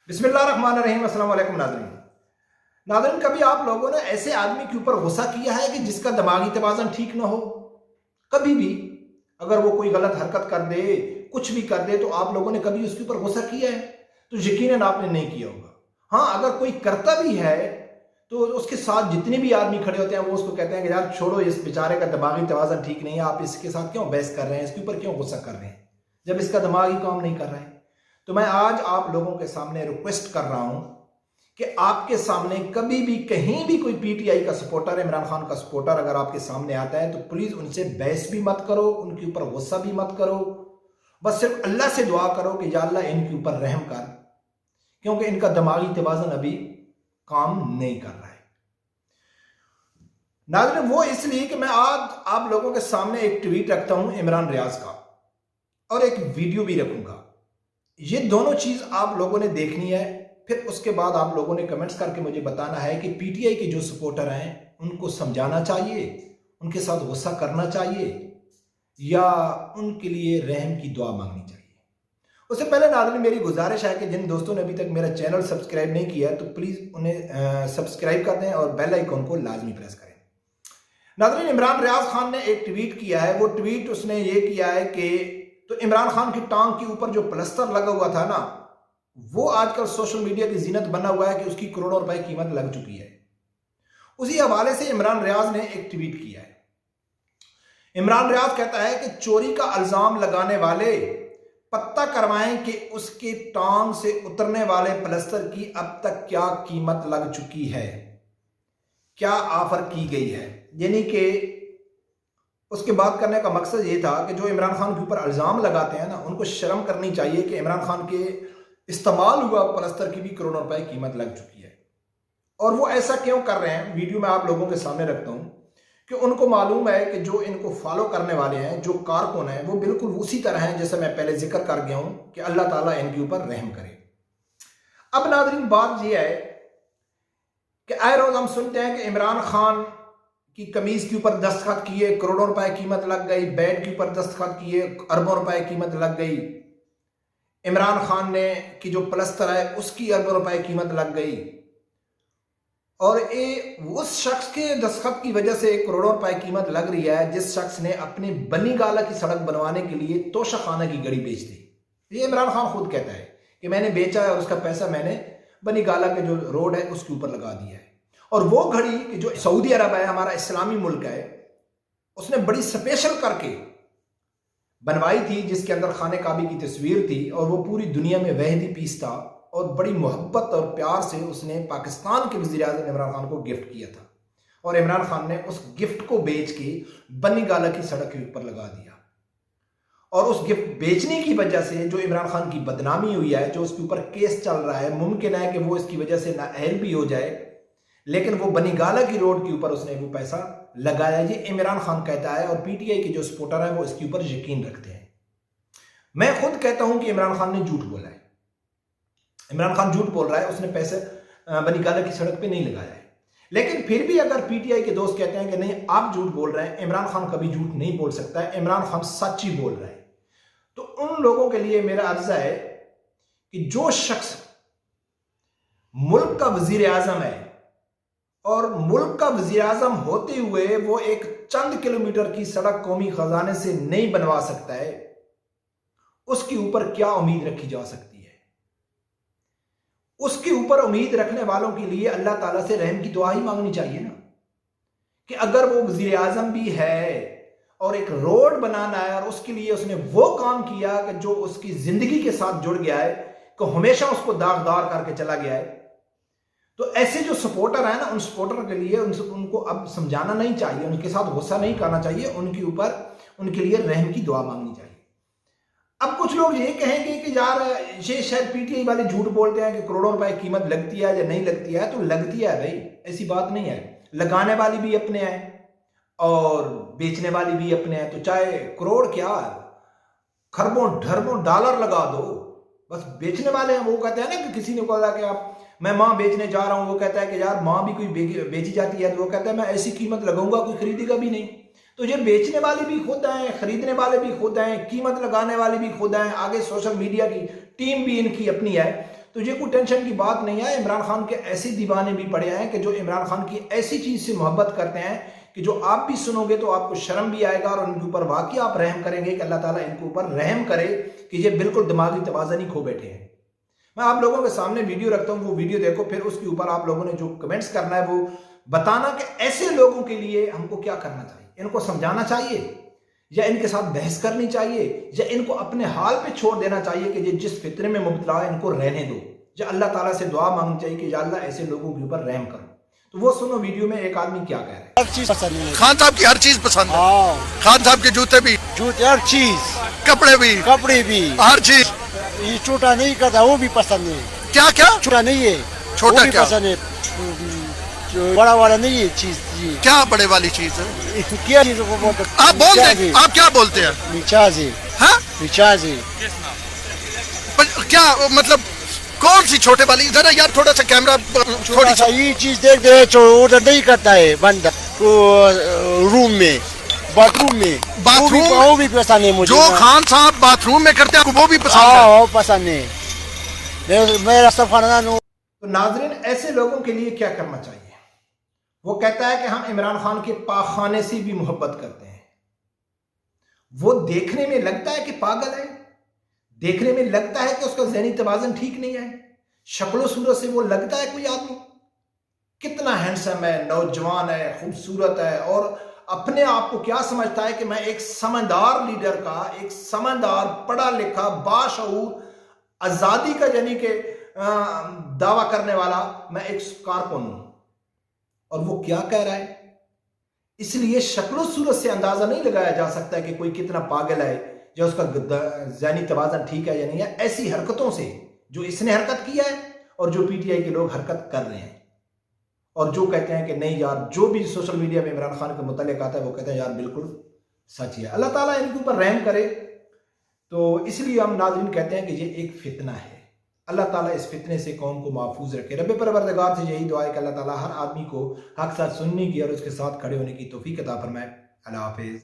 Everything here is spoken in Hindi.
बिस्मिल्लाहिर्रहमानिर्रहीम। अस्सलाम वालेकुम नाज़रीन। नाज़रीन, कभी आप लोगों ने ऐसे आदमी के ऊपर गुस्सा किया है कि जिसका दिमागी तवाज़ुन ठीक ना हो? कभी भी अगर वो कोई गलत हरकत कर दे, कुछ भी कर दे, तो आप लोगों ने कभी उसके ऊपर गुस्सा किया है? तो यकीनन आपने नहीं किया होगा। हाँ, अगर कोई करता भी है तो उसके साथ जितने भी आदमी खड़े होते हैं वो उसको कहते हैं कि यार छोड़ो, इस बेचारे का दिमागी तवाज़ुन ठीक नहीं है, आप इसके साथ क्यों बहस कर रहे हैं, इसके ऊपर क्यों गुस्सा कर रहे हैं जब इसका दिमाग ही काम नहीं कर रहा है। तो मैं आज आप लोगों के सामने रिक्वेस्ट कर रहा हूं कि आपके सामने कभी भी कहीं भी कोई पीटीआई का सपोर्टर, इमरान खान का सपोर्टर अगर आपके सामने आता है तो प्लीज उनसे बहस भी मत करो, उनके ऊपर गुस्सा भी मत करो। बस सिर्फ अल्लाह से दुआ करो कि या अल्लाह इनके ऊपर रहम कर, क्योंकि इनका दिमागी तवाज़ुन अभी काम नहीं कर रहा है। नाज़रीन, वो इसलिए कि मैं आज आप लोगों के सामने एक ट्वीट रखता हूं इमरान रियाज का और एक वीडियो भी रखूंगा। ये दोनों चीज आप लोगों ने देखनी है, फिर उसके बाद आप लोगों ने कमेंट्स करके मुझे बताना है कि पीटीआई के जो सपोर्टर हैं उनको समझाना चाहिए, उनके साथ गुस्सा करना चाहिए या उनके लिए रहम की दुआ मांगनी चाहिए। उससे पहले नाज़रीन, मेरी गुजारिश है कि जिन दोस्तों ने अभी तक मेरा चैनल सब्सक्राइब नहीं किया तो प्लीज उन्हें सब्सक्राइब कर दें और बेल आइकन को लाजमी प्रेस करें। नाज़रीन, इमरान रियाज खान ने एक ट्वीट किया है। वो ट्वीट उसने ये किया है कि तो इमरान खान की टांग के ऊपर जो प्लास्टर लगा हुआ था ना, वो आजकल सोशल मीडिया की जीनत बना हुआ है कि उसकी करोड़ों रुपए कीमत लग चुकी है। उसी हवाले से इमरान रियाज ने एक ट्वीट किया है। इमरान रियाज कहता है कि चोरी का इल्जाम लगाने वाले पता करवाएं कि उसके टांग से उतरने वाले प्लास्टर की अब तक क्या कीमत लग चुकी है, क्या ऑफर की गई है। यानी कि उसके बात करने का मकसद ये था कि जो इमरान खान के ऊपर इल्ज़ाम लगाते हैं ना, उनको शर्म करनी चाहिए कि इमरान खान के इस्तेमाल हुआ प्लास्टर की भी करोड़ों रुपए कीमत लग चुकी है। और वो ऐसा क्यों कर रहे हैं, वीडियो में आप लोगों के सामने रखता हूं कि उनको मालूम है कि जो इनको फॉलो करने वाले हैं, जो कारकुन हैं, वो बिल्कुल उसी तरह हैं जैसे मैं पहले जिक्र कर गया हूं कि अल्लाह ताला इनके ऊपर रहम करे। अब नाज़रीन, बात यह है कि आए रोज हम सुनते हैं कि इमरान खान की कमीज के ऊपर दस्तखत किए, करोड़ों रुपए कीमत लग गई, बेड के ऊपर दस्तखत किए, अरबों रुपए कीमत लग गई। इमरान खान ने की जो प्लास्टर है उसकी अरबों रुपए कीमत लग गई। और ये उस शख्स के दस्तखत की वजह से करोड़ों रुपए कीमत लग रही है जिस शख्स ने अपनी बनी गाला की सड़क बनवाने के लिए तोशाखाना की गड़ी बेच दी। ये इमरान खान खुद कहता है कि मैंने बेचा है और उसका पैसा मैंने बनी गाला के जो रोड है उसके ऊपर लगा दिया है। और वो घड़ी कि जो सऊदी अरब है, हमारा इस्लामी मुल्क है, उसने बड़ी स्पेशल करके बनवाई थी जिसके अंदर खाने काबी की तस्वीर थी और वो पूरी दुनिया में वहदी पीस था और बड़ी मोहब्बत और प्यार से उसने पाकिस्तान के वज़ीर आज़म इमरान खान को गिफ्ट किया था। और इमरान खान ने उस गिफ्ट को बेच के बनी गाला की सड़क के ऊपर लगा दिया। और उस गिफ्ट बेचने की वजह से जो इमरान खान की बदनामी हुई है, जो उसके ऊपर केस चल रहा है, मुमकिन है कि वो इसकी वजह से नाअहल भी हो जाए, लेकिन वो बनी गाला की रोड के ऊपर उसने वो पैसा लगाया। ये इमरान खान कहता है और पीटीआई के जो सपोर्टर है वो इसके ऊपर यकीन रखते हैं। मैं खुद कहता हूं कि इमरान खान ने झूठ बोला है। इमरान खान झूठ बोल रहा है, उसने पैसे बनी गाला की सड़क पे नहीं लगाया है। लेकिन फिर भी अगर पीटीआई के दोस्त कहते हैं कि नहीं आप झूठ बोल रहे हैं, इमरान खान कभी झूठ नहीं बोल सकता है, इमरान खान सच ही बोल रहा है, तो उन लोगों के लिए मेरा अर्जा है कि जो शख्स मुल्क का वजीर आजम है और मुल्क का वज़ीर आज़म होते हुए वो एक चंद किलोमीटर की सड़क कौमी खजाने से नहीं बनवा सकता है, उसके ऊपर क्या उम्मीद रखी जा सकती है। उसके ऊपर उम्मीद रखने वालों के लिए अल्लाह ताला से रहम की दुआ ही मांगनी चाहिए ना, कि अगर वो वज़ीर आज़म भी है और एक रोड बनाना है और उसके लिए उसने वो काम किया कि जो उसकी जिंदगी के साथ जुड़ गया है, कि हमेशा उसको दागदार करके चला गया है, तो ऐसे जो सपोर्टर है ना, उन सपोर्टर के लिए उनको अब समझाना नहीं चाहिए, उनके साथ गुस्सा नहीं करना चाहिए, उनके ऊपर उनके लिए रहम की दुआ मांगनी चाहिए। अब कुछ लोग ये कहेंगे कि यार ये शायद पीटीआई वाले झूठ बोलते हैं कि करोड़ों रुपए कीमत लगती है या नहीं लगती है। तो लगती है भाई, ऐसी बात नहीं है। लगाने वाली भी अपने हैं और बेचने वाली भी अपने हैं। तो चाहे करोड़ क्या खरबों ढरबों डॉलर लगा दो, बस बेचने वाले हैं। वो कहते हैं ना कि किसी ने बोला कि आप मैं माँ बेचने जा रहा हूं, वो कहता है कि यार माँ भी कोई बेची जाती है, तो वो कहता है मैं ऐसी कीमत लगाऊंगा कोई खरीदेगा भी नहीं। तो ये बेचने वाले भी खुद हैं, खरीदने वाले भी खुद हैं, कीमत लगाने वाले भी खुद हैं, आगे सोशल मीडिया की टीम भी इनकी अपनी है। तुझे कोई टेंशन की बात नहीं है। इमरान खान के ऐसे दीवाने भी पड़े हैं कि जो इमरान खान की ऐसी चीज से मोहब्बत करते हैं कि जो आप भी सुनोगे तो आपको शर्म भी आएगा और उनके ऊपर वाकई आप रहम करेंगे कि अल्लाह ताला इनके ऊपर रहम करे कि ये बिल्कुल दिमागी तवाज़ुन ही खो बैठे हैं। मैं आप लोगों के सामने वीडियो रखता हूं, वो वीडियो देखो, फिर उसके ऊपर आप लोगों ने जो कमेंट्स करना है वो बताना कि ऐसे लोगों के लिए हमको क्या करना चाहिए। इनको समझाना चाहिए या इनके साथ बहस करनी चाहिए या इनको अपने हाल पे छोड़ देना चाहिए कि ये जिस फितरे में मुब्तला है इनको रहने दो, या अल्लाह ताला से दुआ मांगनी चाहिए कि या अल्लाह ऐसे लोगों के ऊपर रहम करो। तो वो सुनो वीडियो में एक आदमी क्या कह रहा है। हर चीज पसंद है। खान साहब की हर चीज पसंद है। खान साहब के जूते भी, जूते, हर चीज, कपड़े भी हर चीज। ये छोटा नहीं करता, वो भी पसंद है। क्या क्या छोटा नहीं है, छोटा वो भी क्या पसंद है। जो बड़ा वाला नहीं है चीज, ये क्या बड़े वाली चीज है? क्या चीज को बोलते? आप बोल दे, आप क्या बोलते हैं? रिचार्ज है। हाँ? रिचार्ज है। क्या मतलब कौन सी छोटे वाली? जरा यार थोड़ा सा कैमरा थोड़ा सा ये चीज देख दे, उधर नहीं करता है बंद रूम में, बाथरूम में। बाथरूम वो भी पसंद है मुझे। जो खान साहब बाथरूम में करते हैं वो भी पसंद है। वो पसंद है मेरा सफर। तो नाजरीन, ऐसे लोगों के लिए क्या करना चाहिए? वो कहता है कि हम इमरान खान के पाखाने से भी मोहब्बत करते हैं। वो देखने में लगता है कि पागल है, देखने में लगता है कि उसका ज़हनी तवाज़ुन ठीक नहीं है, शक्ल सूरत से वो लगता है कोई आदमी कितना हैंडसम है, नौजवान है, खूबसूरत है, और अपने आप को क्या समझता है कि मैं एक समझदार लीडर का, एक समझदार पढ़ा लिखा बाशऊर आज़ादी का यानी कि दावा करने वाला मैं एक कारकुन हूं। और वो क्या कह रहा है, इसलिए शक्ल सूरत से अंदाजा नहीं लगाया जा सकता कि कोई कितना पागल है या उसका ज़हनी तवाज़ुन ठीक है या नहीं है। ऐसी हरकतों से जो इसने हरकत किया है और जो पीटीआई के लोग हरकत कर रहे हैं और जो कहते हैं कि नहीं यार, जो भी सोशल मीडिया में इमरान खान के मुतालिक आता है वो कहते हैं यार बिल्कुल सच है। अल्लाह ताला इनके ऊपर रहम करे। तो इसलिए हम नाज़रीन कहते हैं कि ये एक फितना है। अल्लाह ताला इस फितने से कौम को महफूज रखे। रब परवरदिगार से यही दुआ है कि अल्लाह ताला हर आदमी को हक साथ सुनने की और उसके साथ खड़े होने की तौफीक अता फरमाए। अल्लाह हाफिज़।